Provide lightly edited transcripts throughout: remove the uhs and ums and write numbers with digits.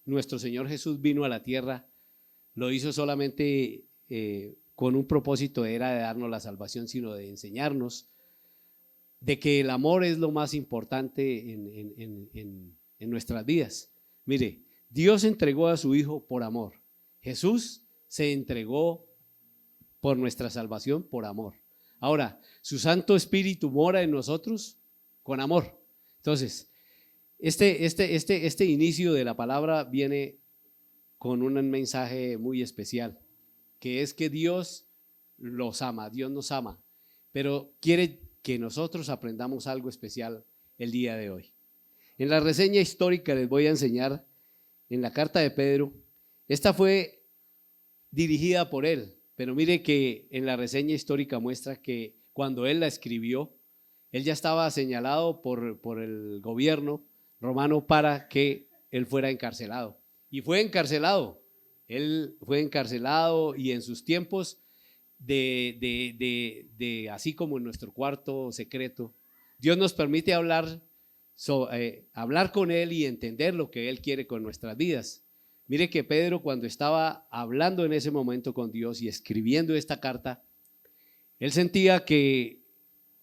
nuestro Señor Jesús vino a la tierra, lo hizo solamente con un propósito, era de darnos la salvación, sino de enseñarnos de que el amor es lo más importante en nuestras vidas. Mire, Dios entregó a su Hijo por amor. Jesús se entregó por nuestra salvación por amor. Ahora, su Santo Espíritu mora en nosotros con amor. Entonces, este inicio de la palabra viene con un mensaje muy especial, que es que Dios los ama, Dios nos ama, pero quiere que nosotros aprendamos algo especial el día de hoy. En la reseña histórica les voy a enseñar en la carta de Pedro. Esta fue dirigida por él, pero mire que en la reseña histórica muestra que cuando él la escribió, él ya estaba señalado por el gobierno romano para que él fuera encarcelado. Y fue encarcelado. Él fue encarcelado y en sus tiempos así como en nuestro cuarto secreto, Dios nos permite hablar con Él y entender lo que Él quiere con nuestras vidas. Mire que Pedro, cuando estaba hablando en ese momento con Dios y escribiendo esta carta, él sentía que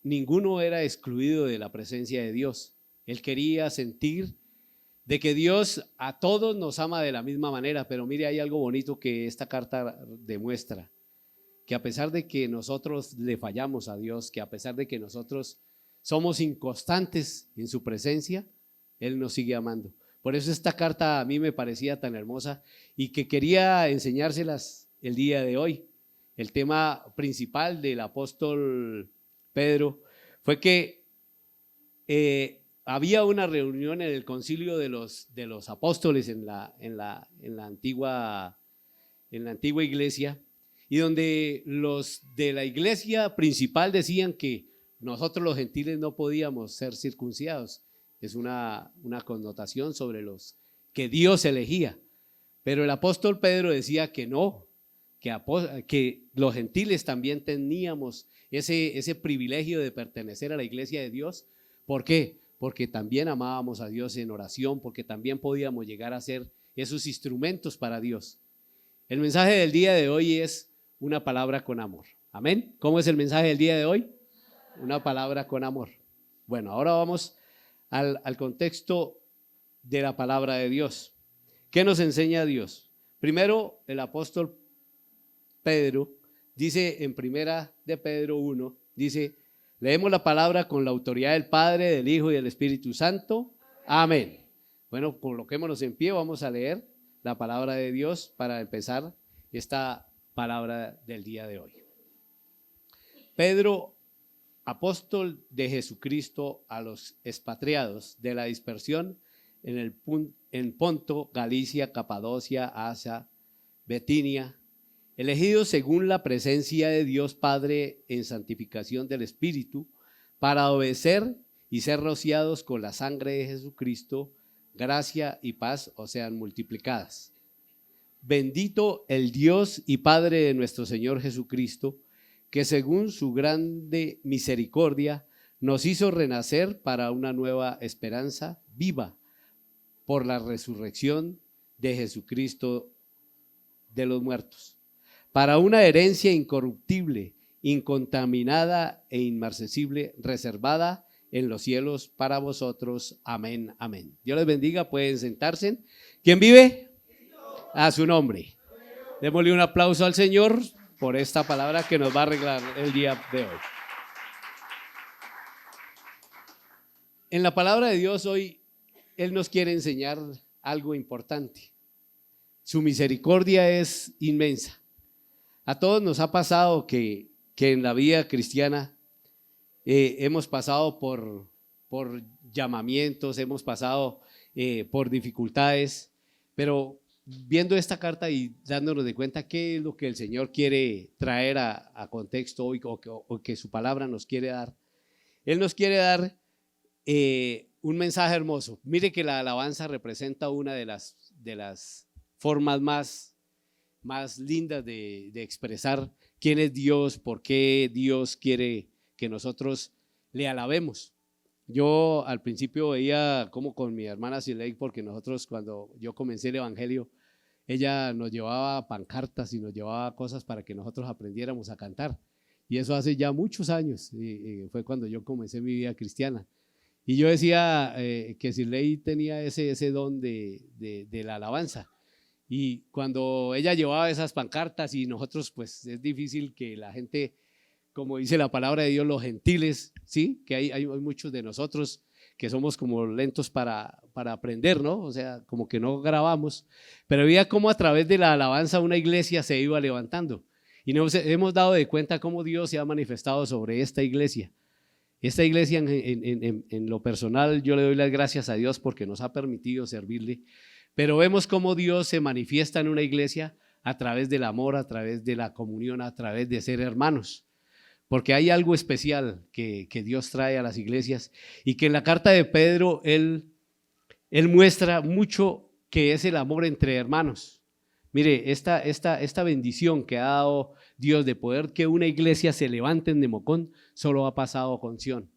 ninguno era excluido de la presencia de Dios. Él quería sentir de que Dios a todos nos ama de la misma manera, pero mire, hay algo bonito que esta carta demuestra, que a pesar de que nosotros le fallamos a Dios, que a pesar de que nosotros somos inconstantes en su presencia, Él nos sigue amando. Por eso esta carta a mí me parecía tan hermosa y que quería enseñárselas el día de hoy. El tema principal del apóstol Pedro fue que había una reunión en el concilio de los apóstoles en la antigua iglesia, y donde los de la iglesia principal decían que nosotros los gentiles no podíamos ser circuncidados. Es una connotación sobre los que Dios elegía. Pero el apóstol Pedro decía que no, que los gentiles también teníamos ese privilegio de pertenecer a la iglesia de Dios. ¿Por qué? Porque también amábamos a Dios en oración, porque también podíamos llegar a ser esos instrumentos para Dios. El mensaje del día de hoy es una palabra con amor. Amén. ¿Cómo es el mensaje del día de hoy? Una palabra con amor. Bueno, ahora vamos al contexto de la palabra de Dios. ¿Qué nos enseña Dios? Primero, el apóstol Pedro dice en primera de Pedro 1, dice: leemos la palabra con la autoridad del Padre, del Hijo y del Espíritu Santo. Amén. Bueno, coloquémonos en pie, vamos a leer la palabra de Dios para empezar esta palabra del día de hoy. Pedro, apóstol de Jesucristo, a los expatriados de la dispersión en Ponto, Galicia, Capadocia, Asia, Betinia, elegidos según la presencia de Dios Padre en santificación del Espíritu, para obedecer y ser rociados con la sangre de Jesucristo, gracia y paz os sean multiplicadas. Bendito el Dios y Padre de nuestro Señor Jesucristo, que según su grande misericordia nos hizo renacer para una nueva esperanza viva por la resurrección de Jesucristo de los muertos, para una herencia incorruptible, incontaminada e inmarcesible, reservada en los cielos para vosotros. Amén, amén. Dios les bendiga, pueden sentarse. ¿Quién vive? A su nombre. Démosle un aplauso al Señor por esta palabra que nos va a arreglar el día de hoy. En la palabra de Dios hoy, Él nos quiere enseñar algo importante. Su misericordia es inmensa. A todos nos ha pasado que en la vida cristiana hemos pasado por llamamientos, hemos pasado por dificultades, pero viendo esta carta y dándonos de cuenta qué es lo que el Señor quiere traer a contexto hoy, o que su palabra nos quiere dar, Él nos quiere dar un mensaje hermoso. Mire que la alabanza representa una de las formas más lindas de expresar quién es Dios, por qué Dios quiere que nosotros le alabemos. Yo al principio veía como con mi hermana Siley, porque nosotros cuando yo comencé el evangelio, ella nos llevaba pancartas y nos llevaba cosas para que nosotros aprendiéramos a cantar. Y eso hace ya muchos años, y fue cuando yo comencé mi vida cristiana. Y yo decía que Siley tenía ese don de la alabanza. Y cuando ella llevaba esas pancartas y nosotros, pues es difícil que la gente, como dice la palabra de Dios, los gentiles, ¿sí? Que hay muchos de nosotros que somos como lentos para aprender, ¿no? O sea, como que no grabamos, pero veía cómo a través de la alabanza una iglesia se iba levantando. Y nos hemos dado de cuenta cómo Dios se ha manifestado sobre esta iglesia. Esta iglesia en lo personal, yo le doy las gracias a Dios porque nos ha permitido servirle, pero vemos cómo Dios se manifiesta en una iglesia a través del amor, a través de la comunión, a través de ser hermanos. Porque hay algo especial que Dios trae a las iglesias y que en la carta de Pedro él muestra mucho que es el amor entre hermanos. Mire, esta bendición que ha dado Dios de poder que una iglesia se levante en Nemocón solo ha pasado con Sion.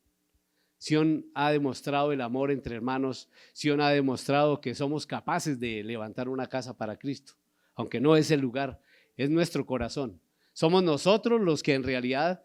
Sion ha demostrado el amor entre hermanos, Sion ha demostrado que somos capaces de levantar una casa para Cristo, aunque no es el lugar, es nuestro corazón. Somos nosotros los que en realidad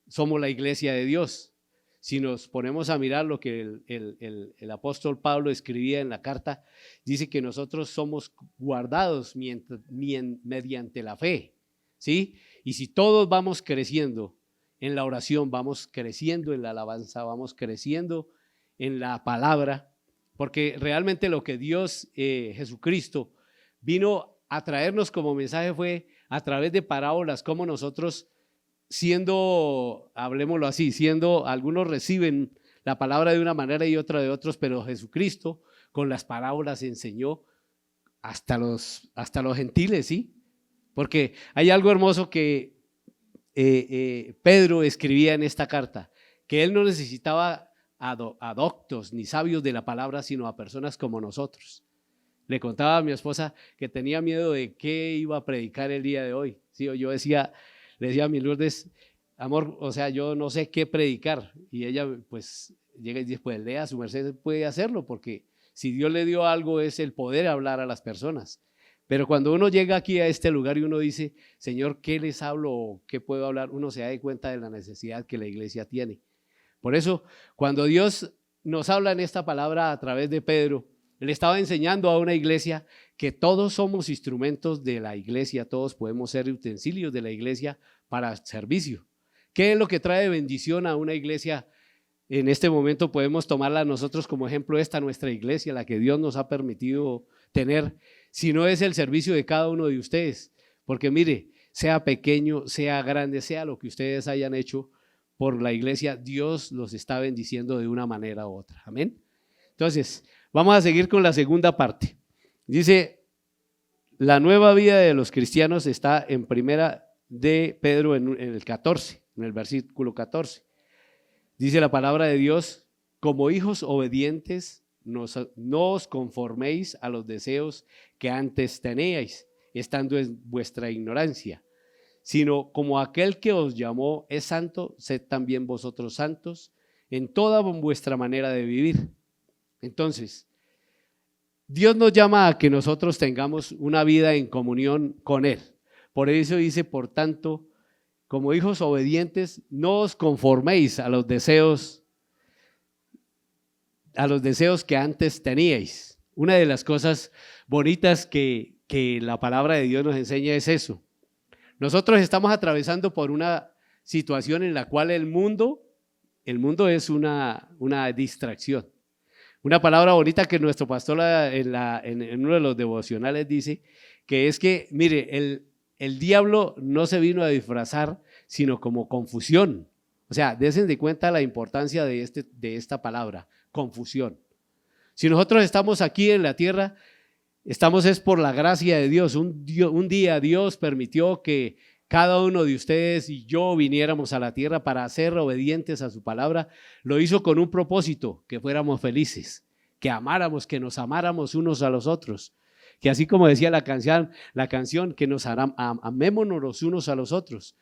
somos la iglesia de Dios. Si nos ponemos a mirar lo que el apóstol Pablo escribía en la carta, dice que nosotros somos guardados mediante la fe, ¿sí? Y si todos vamos creciendo en la oración, vamos creciendo en la alabanza, vamos creciendo en la palabra, porque realmente lo que Dios, Jesucristo, vino a traernos como mensaje fue a través de parábolas, como nosotros siendo, hablemoslo así, siendo, algunos reciben la palabra de una manera y otra de otros, pero Jesucristo con las parábolas enseñó hasta los gentiles, ¿sí? Porque hay algo hermoso que Pedro escribía en esta carta, que él no necesitaba a doctos ni sabios de la palabra, sino a personas como nosotros. Le contaba a mi esposa que tenía miedo de qué iba a predicar el día de hoy, ¿sí? Yo decía, le decía a mi Lourdes, amor, o sea, yo no sé qué predicar. Y ella pues llega y dice, pues lea, su merced puede hacerlo, porque si Dios le dio algo es el poder hablar a las personas. Pero cuando uno llega aquí a este lugar y uno dice, Señor, ¿qué les hablo o qué puedo hablar? Uno se da cuenta de la necesidad que la iglesia tiene. Por eso, cuando Dios nos habla en esta palabra a través de Pedro, Él estaba enseñando a una iglesia que todos somos instrumentos de la iglesia, todos podemos ser utensilios de la iglesia para servicio. ¿Qué es lo que trae bendición a una iglesia? En este momento podemos tomarla nosotros como ejemplo, esta nuestra iglesia, la que Dios nos ha permitido tener, si no es el servicio de cada uno de ustedes. Porque mire, sea pequeño, sea grande, sea lo que ustedes hayan hecho por la iglesia, Dios los está bendiciendo de una manera u otra. Amén. Entonces, vamos a seguir con la segunda parte. Dice, la nueva vida de los cristianos está en primera de Pedro en el 14, en el versículo 14. Dice la palabra de Dios, como hijos obedientes, no os conforméis a los deseos que antes teníais, estando en vuestra ignorancia, sino como aquel que os llamó es santo, sed también vosotros santos en toda vuestra manera de vivir. Entonces, Dios nos llama a que nosotros tengamos una vida en comunión con Él. Por eso dice, por tanto, como hijos obedientes, no os conforméis a los deseos que antes teníais. Una de las cosas bonitas que la palabra de Dios nos enseña es eso. Nosotros estamos atravesando por una situación en la cual el mundo es una distracción. Una palabra bonita que nuestro pastor en uno de los devocionales dice, que es que, mire, el diablo no se vino a disfrazar, sino como confusión. O sea, dense de cuenta la importancia de esta palabra, confusión. Si nosotros estamos aquí en la tierra, estamos es por la gracia de Dios. Un día Dios permitió que cada uno de ustedes y yo viniéramos a la tierra para ser obedientes a su palabra. Lo hizo con un propósito, que fuéramos felices, que amáramos, que nos amáramos unos a los otros. Que así como decía la canción, que nos amémonos los unos a los otros.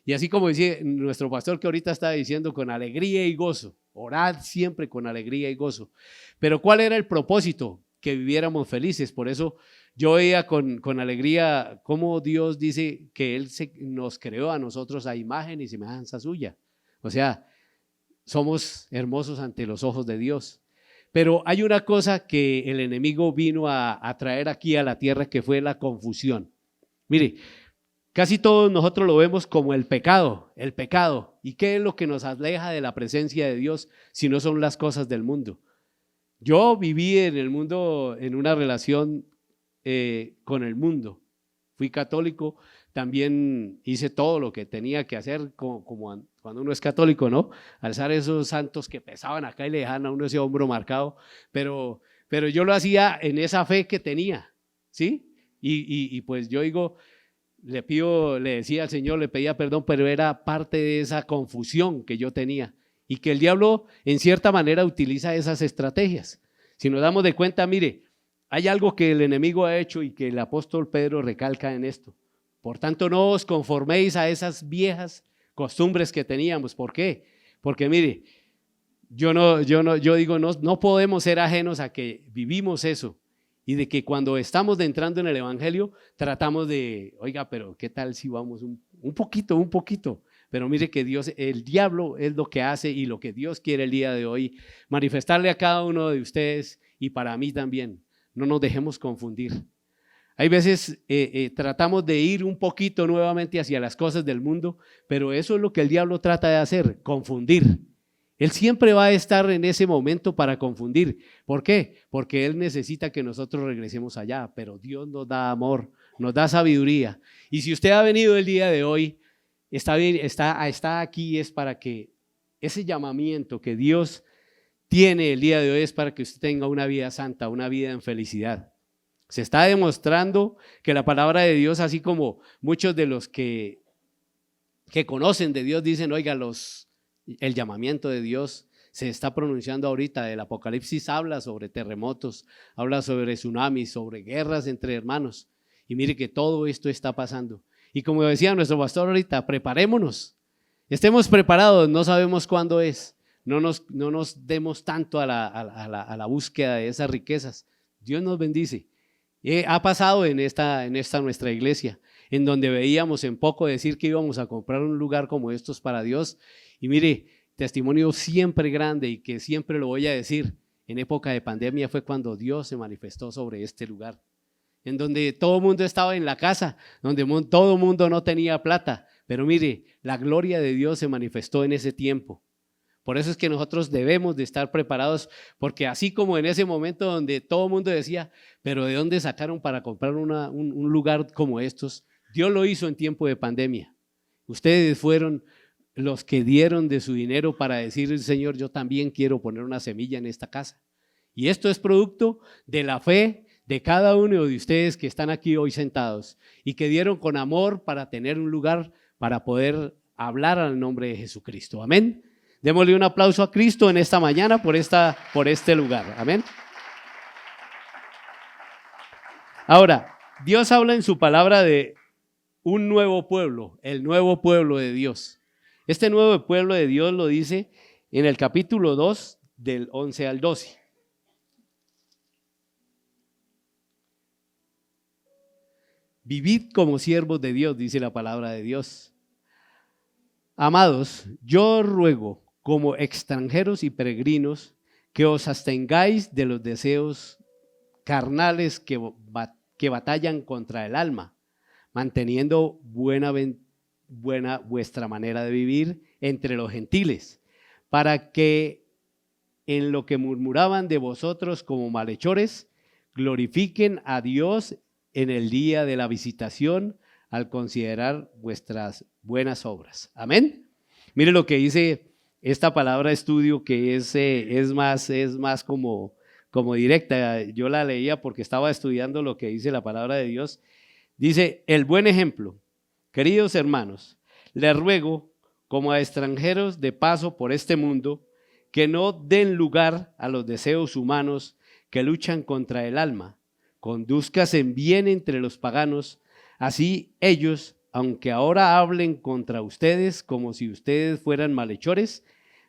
Y así como decía nuestro pastor que ahorita está diciendo, con alegría y gozo. orad siempre con alegría y gozo. Pero ¿cuál era el propósito? Que viviéramos felices. Por eso yo veía con alegría cómo Dios dice que Él nos creó a nosotros a imagen y semejanza suya. O sea, somos hermosos ante los ojos de Dios. Pero hay una cosa que el enemigo vino a traer aquí a la tierra, que fue la confusión. Mire, casi todos nosotros lo vemos como el pecado, el pecado. ¿Y qué es lo que nos aleja de la presencia de Dios si no son las cosas del mundo? Yo viví en el mundo, en una relación con el mundo. Fui católico, también hice todo lo que tenía que hacer como cuando uno es católico, ¿no? Alzar esos santos que pesaban acá y le dejaban a uno ese hombro marcado, pero yo lo hacía en esa fe que tenía, ¿sí? Y pues yo digo, le decía al Señor, le pedía perdón, pero era parte de esa confusión que yo tenía y que el diablo en cierta manera utiliza esas estrategias. Si nos damos de cuenta, mire, hay algo que el enemigo ha hecho y que el apóstol Pedro recalca en esto. Por tanto, no os conforméis a esas viejas costumbres que teníamos. ¿Por qué? Porque mire, yo digo, no podemos ser ajenos a que vivimos eso y de que cuando estamos entrando en el evangelio tratamos de, oiga, pero ¿qué tal si vamos un poquito? Pero mire que Dios, el diablo es lo que hace y lo que Dios quiere el día de hoy, manifestarle a cada uno de ustedes y para mí también. No nos dejemos confundir. Hay veces tratamos de ir un poquito nuevamente hacia las cosas del mundo, pero eso es lo que el diablo trata de hacer, confundir. Él siempre va a estar en ese momento para confundir. ¿Por qué? Porque Él necesita que nosotros regresemos allá, pero Dios nos da amor, nos da sabiduría. Y si usted ha venido el día de hoy, está bien, está aquí, es para que ese llamamiento que Dios tiene el día de hoy es para que usted tenga una vida santa, una vida en felicidad. Se está demostrando que la palabra de Dios, así como muchos de los que conocen de Dios dicen, oiga, el llamamiento de Dios se está pronunciando ahorita. El Apocalipsis habla sobre terremotos, habla sobre tsunamis, sobre guerras entre hermanos. Y mire que todo esto está pasando. Y como decía nuestro pastor ahorita, preparémonos, estemos preparados, no sabemos cuándo es. No nos demos tanto a la búsqueda de esas riquezas. Dios nos bendice. Ha pasado en esta nuestra iglesia, en donde veíamos en poco decir que íbamos a comprar un lugar como estos para Dios. Y mire, testimonio siempre grande y que siempre lo voy a decir, en época de pandemia fue cuando Dios se manifestó sobre este lugar, en donde todo el mundo estaba en la casa, donde todo el mundo no tenía plata. Pero mire, la gloria de Dios se manifestó en ese tiempo. Por eso es que nosotros debemos de estar preparados, porque así como en ese momento donde todo el mundo decía, pero ¿de dónde sacaron para comprar un lugar como estos? Dios lo hizo en tiempo de pandemia. Ustedes fueron los que dieron de su dinero para decir, Señor, yo también quiero poner una semilla en esta casa. Y esto es producto de la fe de cada uno de ustedes que están aquí hoy sentados y que dieron con amor para tener un lugar para poder hablar al nombre de Jesucristo. Amén. Démosle un aplauso a Cristo en esta mañana por este lugar. Amén. Ahora, Dios habla en su palabra de un nuevo pueblo, el nuevo pueblo de Dios. Este nuevo pueblo de Dios lo dice en el capítulo 2 del 11 al 12. Vivid como siervos de Dios, dice la palabra de Dios. Amados, yo ruego como extranjeros y peregrinos que os abstengáis de los deseos carnales que batallan contra el alma, manteniendo buena vuestra manera de vivir entre los gentiles, para que en lo que murmuraban de vosotros como malhechores, glorifiquen a Dios en el día de la visitación al considerar vuestras buenas obras. Amén. Mire lo que dice esta palabra estudio, que es más como directa. Yo la leía porque estaba estudiando lo que dice la palabra de Dios. Dice, el buen ejemplo. Queridos hermanos, les ruego como a extranjeros de paso por este mundo, que no den lugar a los deseos humanos que luchan contra el alma. Condúzcase en bien entre los paganos, así ellos, aunque ahora hablen contra ustedes como si ustedes fueran malhechores,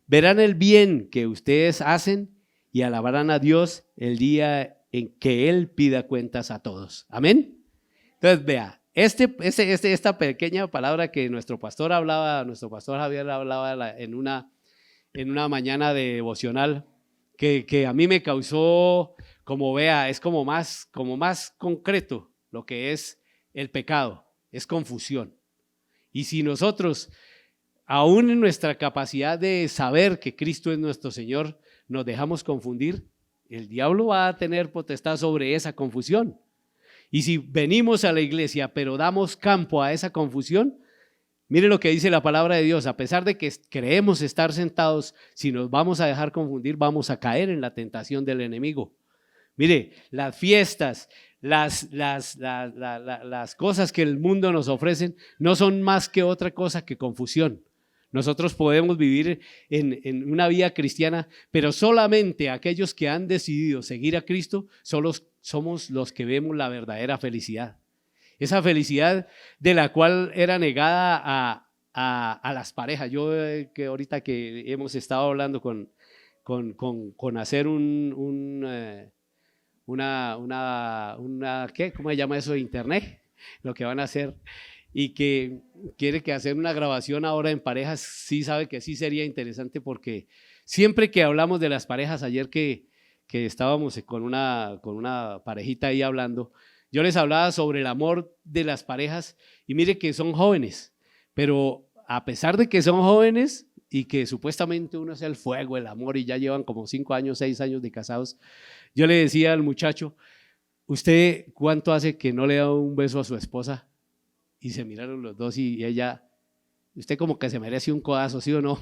verán el bien que ustedes hacen y alabarán a Dios el día en que Él pida cuentas a todos. Amén. Entonces, vea, esta pequeña palabra que nuestro pastor Javier hablaba en una mañana de devocional, que a mí me causó, como vea, es como más concreto lo que es el pecado, es confusión. Y si nosotros, aún en nuestra capacidad de saber que Cristo es nuestro Señor, nos dejamos confundir, el diablo va a tener potestad sobre esa confusión. Y si venimos a la iglesia pero damos campo a esa confusión, mire lo que dice la palabra de Dios: a pesar de que creemos estar sentados, si nos vamos a dejar confundir, vamos a caer en la tentación del enemigo. Mire, las fiestas, las cosas que el mundo nos ofrecen no son más que otra cosa que confusión. Nosotros podemos vivir en una vida cristiana, pero solamente aquellos que han decidido seguir a Cristo somos los que vemos la verdadera felicidad. Esa felicidad de la cual era negada a las parejas. Yo que ahorita que hemos estado hablando con hacer ¿qué? ¿Cómo se llama eso? Internet, lo que van a hacer, y que quiere que hacer una grabación ahora en parejas. Sí sabe que sí sería interesante, porque siempre que hablamos de las parejas, ayer que estábamos con una parejita ahí hablando, yo les hablaba sobre el amor de las parejas, y mire que son jóvenes, pero a pesar de que son jóvenes y que supuestamente uno es el fuego, el amor, y ya llevan como 5 años, 6 años de casados, yo le decía al muchacho: ¿usted cuánto hace que no le da un beso a su esposa? Y se miraron los dos, y ella: usted como que se merece un codazo, ¿sí o no?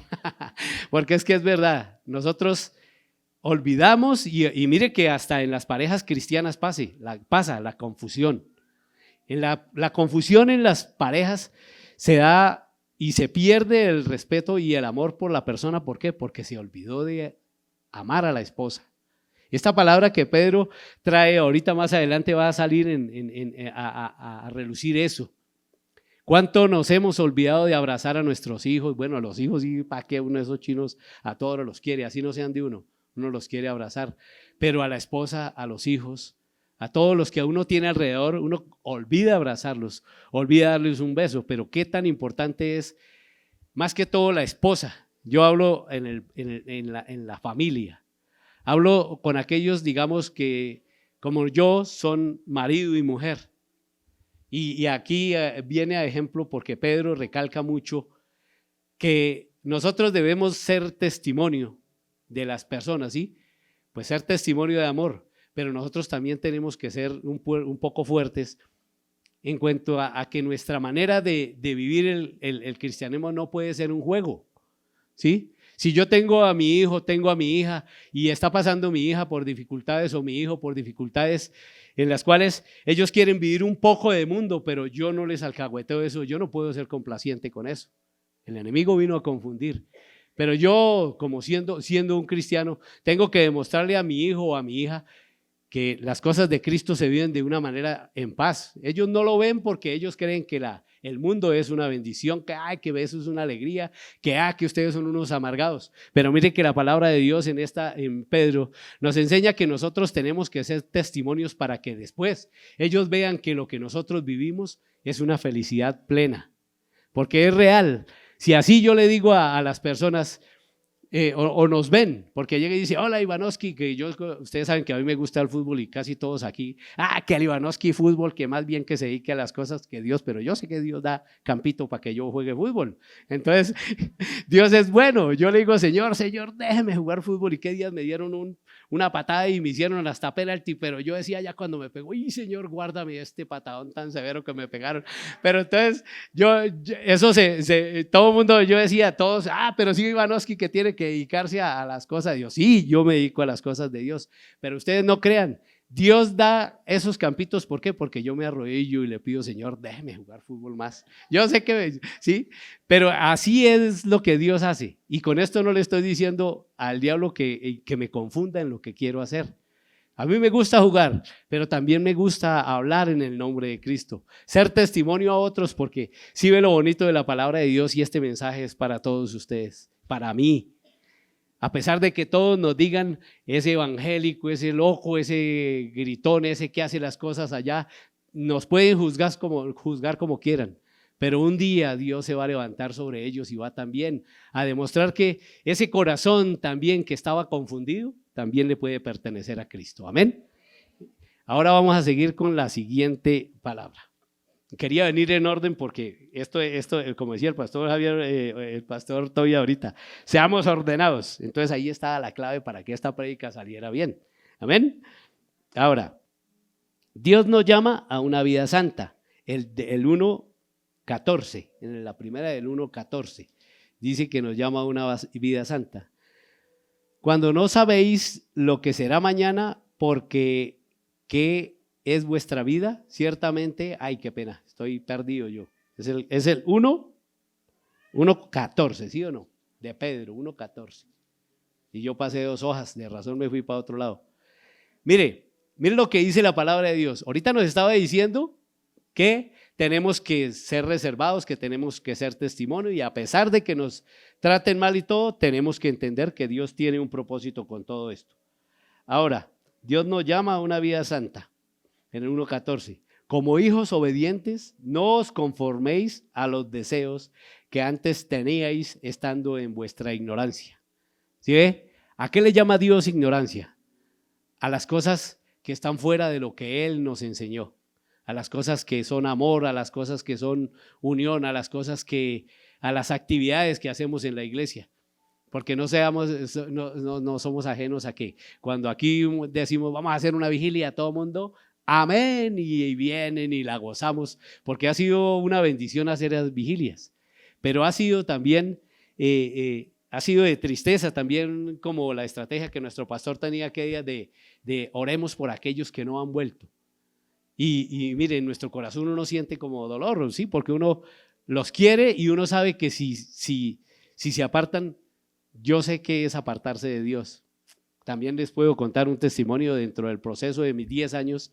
Porque es que es verdad, nosotros olvidamos, y mire que hasta en las parejas cristianas pasa la confusión. La confusión en las parejas se da y se pierde el respeto y el amor por la persona. ¿Por qué? Porque se olvidó de amar a la esposa. Esta palabra que Pedro trae ahorita más adelante va a salir a relucir eso. ¿Cuánto nos hemos olvidado de abrazar a nuestros hijos? Bueno, a los hijos, y para qué, uno de esos chinos a todos los quiere, así no sean de uno los quiere abrazar, pero a la esposa, a los hijos, a todos los que uno tiene alrededor, uno olvida abrazarlos, olvida darles un beso. Pero qué tan importante es, más que todo, la esposa. Yo hablo en la familia, hablo con aquellos, digamos, que como yo son marido y mujer. Y aquí viene a ejemplo, porque Pedro recalca mucho que nosotros debemos ser testimonio de las personas, ¿sí? Pues ser testimonio de amor, pero nosotros también tenemos que ser un poco fuertes en cuanto a que nuestra manera de vivir el cristianismo no puede ser un juego, ¿sí? Si yo tengo a mi hijo, tengo a mi hija, y está pasando mi hija por dificultades o mi hijo por dificultades en las cuales ellos quieren vivir un poco de mundo, pero yo no les alcahueteo eso, yo no puedo ser complaciente con eso. El enemigo vino a confundir. Pero yo, como siendo un cristiano, tengo que demostrarle a mi hijo o a mi hija que las cosas de Cristo se viven de una manera en paz. Ellos no lo ven porque ellos creen que el mundo es una bendición, que eso es una alegría, que ustedes son unos amargados. Pero mire que la palabra de Dios en Pedro nos enseña que nosotros tenemos que ser testimonios para que después ellos vean que lo que nosotros vivimos es una felicidad plena, porque es real. Si así yo le digo a las personas, o nos ven, porque llega y dice: hola Ivanovsky, ustedes saben que a mí me gusta el fútbol, y casi todos aquí, que el Ivanovsky fútbol, que más bien que se dedique a las cosas que Dios, pero yo sé que Dios da campito para que yo juegue fútbol. Entonces, Dios es bueno. Yo le digo: Señor, déjeme jugar fútbol. Y qué días me dieron una patada y me hicieron hasta penalti, pero yo decía ya cuando me pegó: y Señor, guárdame este patadón tan severo que me pegaron. Pero entonces, todo el mundo, yo decía, todos, pero sí Ivanovsky que tiene que dedicarse a las cosas de Dios. Sí, yo me dedico a las cosas de Dios, pero ustedes no crean, Dios da esos campitos. ¿Por qué? Porque yo me arrodillo y le pido: Señor, déjeme jugar fútbol más. Yo sé que sí, pero así es lo que Dios hace. Y con esto no le estoy diciendo al diablo que me confunda en lo que quiero hacer. A mí me gusta jugar, pero también me gusta hablar en el nombre de Cristo, ser testimonio a otros, porque sí ve lo bonito de la palabra de Dios, y este mensaje es para todos ustedes, para mí. A pesar de que todos nos digan, ese evangélico, ese loco, ese gritón, ese que hace las cosas allá, nos pueden juzgar como quieran. Pero un día Dios se va a levantar sobre ellos y va también a demostrar que ese corazón también que estaba confundido, también le puede pertenecer a Cristo. Amén. Ahora vamos a seguir con la siguiente palabra. Quería venir en orden porque esto, como decía el pastor Javier, el pastor Toby ahorita, seamos ordenados. Entonces ahí estaba la clave para que esta prédica saliera bien. Amén. Ahora, Dios nos llama a una vida santa. El 1:14, en la primera del 1:14, dice que nos llama a una vida santa. Cuando no sabéis lo que será mañana, porque ¿qué es vuestra vida? Ciertamente, ay, qué pena, estoy perdido yo. Es el 1:14, ¿sí o no? De Pedro, 1:14. Y yo pasé 2 hojas, de razón me fui para otro lado. Mire lo que dice la palabra de Dios. Ahorita nos estaba diciendo que tenemos que ser reservados, que tenemos que ser testimonio, y a pesar de que nos traten mal y todo, tenemos que entender que Dios tiene un propósito con todo esto. Ahora, Dios nos llama a una vida santa. En el 1:14, como hijos obedientes, no os conforméis a los deseos que antes teníais estando en vuestra ignorancia. ¿Sí ve? ¿A qué le llama Dios ignorancia? A las cosas que están fuera de lo que Él nos enseñó, a las cosas que son amor, a las cosas que son unión, a las actividades que hacemos en la iglesia. Porque no somos ajenos a que cuando aquí decimos vamos a hacer una vigilia, todo el mundo, amén, y vienen y la gozamos, porque ha sido una bendición hacer las vigilias, pero ha sido también, ha sido de tristeza también, como la estrategia que nuestro pastor tenía aquel día de oremos por aquellos que no han vuelto. Y miren, en nuestro corazón uno siente como dolor, ¿sí? Porque uno los quiere y uno sabe que si se apartan, yo sé que es apartarse de Dios. También les puedo contar un testimonio dentro del proceso de mis 10 años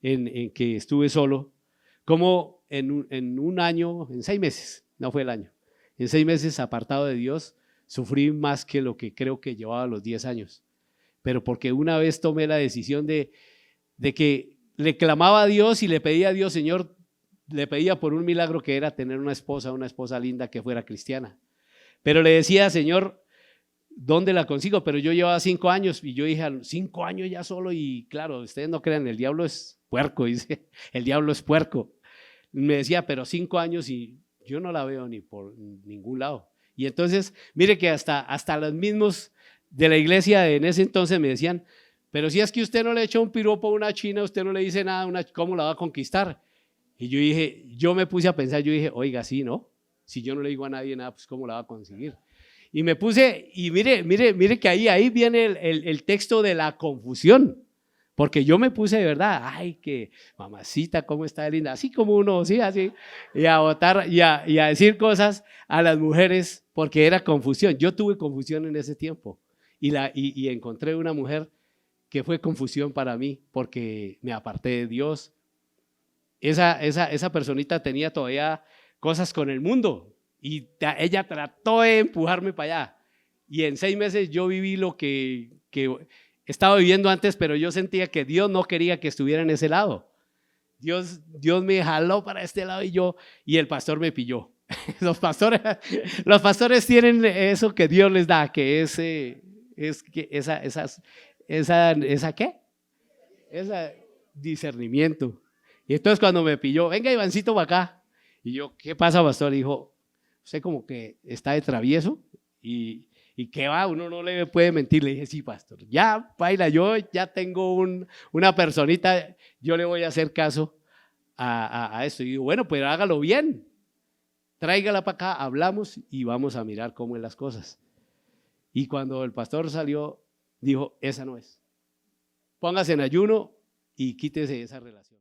en que estuve solo, como en un año, en 6 meses, no fue el año, en 6 meses apartado de Dios, sufrí más que lo que creo que llevaba los 10 años. Pero porque una vez tomé la decisión de que le clamaba a Dios y le pedía a Dios, Señor, le pedía por un milagro que era tener una esposa linda que fuera cristiana. Pero le decía, Señor, ¿dónde la consigo? Pero yo llevaba 5 años y yo dije, 5 años ya solo, y claro, ustedes no crean, el diablo es puerco, dice, el diablo es puerco. Me decía, pero 5 años y yo no la veo ni por ningún lado. Y entonces, mire que hasta los mismos de la iglesia en ese entonces me decían, pero si es que usted no le echa un piropo a una china, usted no le dice nada, ¿cómo la va a conquistar? Y yo me puse a pensar, yo dije, oiga, sí, ¿no? Si yo no le digo a nadie nada, pues ¿cómo la va a conseguir? Y me puse, y mire que ahí viene el texto de la confusión, porque yo me puse de verdad, ay, que mamacita, cómo está de linda, así como uno, sí, así, y a votar y a decir cosas a las mujeres, porque era confusión. Yo tuve confusión en ese tiempo, y encontré una mujer que fue confusión para mí, porque me aparté de Dios. Esa personita tenía todavía cosas con el mundo, y ella trató de empujarme para allá, y en 6 meses yo viví lo que estaba viviendo antes, pero yo sentía que Dios no quería que estuviera en ese lado. Dios me jaló para este lado y el pastor me pilló. Los pastores tienen eso que Dios les da, que ¿qué? Esa discernimiento. Y entonces cuando me pilló, venga Ivancito para acá. Y yo, ¿qué pasa, pastor? Dijo, usted como que está de travieso y ¿qué va? Uno no le puede mentir. Le dije, sí, pastor, ya, baila, yo ya tengo una personita, yo le voy a hacer caso a esto. Y digo, bueno, pues hágalo bien, tráigala para acá, hablamos y vamos a mirar cómo es las cosas. Y cuando el pastor salió, dijo, esa no es. Póngase en ayuno y quítese esa relación.